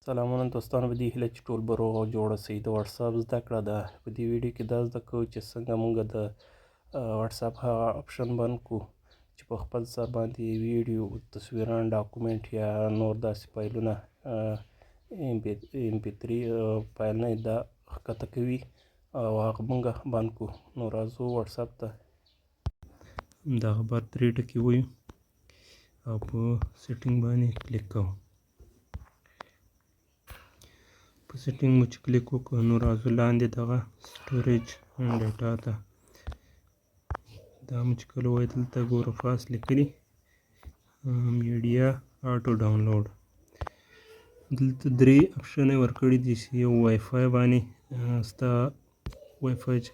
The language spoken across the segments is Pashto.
سلامونه دوستانو، په دې هیله چې ټول به روغ او جوړ اوسئ. د وټساپ زده کړه ده. په دې ویډیو کې دا زده کوو چې څنګه موږ د وټساپ هغه اپشن بند کړو چې په خپل سر باندې ویډیو، تصویران، ډاکومنټ یا نور داسې فایلونه MP3 فایل نه دا ښکته کوي او هغه موږ بند کړو. نو راځو وټساپ ته دغه بار 3 ټکي ووایو او په سیټینګ باندې کلیک کوو. په سیټینګ مو چې کلیک وکړو نو راځو لاندې دغه سټوریج ډیټا ته. دا مو چې کله وایي دلته ګوره فاست لیکلي میډیا آټو ډاونلوډ. دلته 3 اپشن یې ورکړي دي چې یو وای فای باندې ستا وای فای چې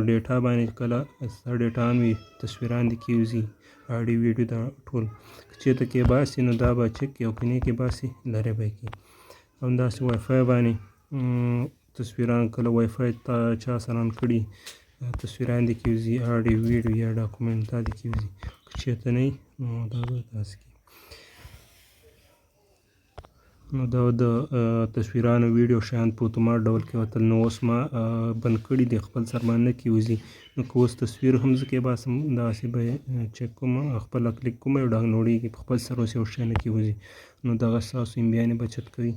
ډیټا باندې کله ستا ډیټا آن وي تصویران دې کېوځي، اډیو ویډیو دا ټول که چېرته کې باسي نو دا به چک کړي او که نه کې باسي لرې به یې کړي. همداسې وای فای باندې تصویران کله وای فای ته چا سره آن کړي تصویران دې کېوځي، اډیو ویډیو یا ډاکومنټ دا دې کېوځي. که چېرته نه وي نو دا به داسې کړي. نو دا د تصویرانو ویډیو شیان په اتومات ډول کې وتل. نو اوس ما بند کړي دي، خپل سر باندې نه کېوځي. نو که اوس تصویر هم زه کې باسم داسې به یې چک کوم، خپله کلیک کوم یو ډاونلوډېږي، په خپل سر اوس یو شی نه کېوځي. نو دغه ستاسو امبیانې بچت کوي.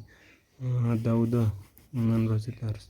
دا و د نن ورځې درس.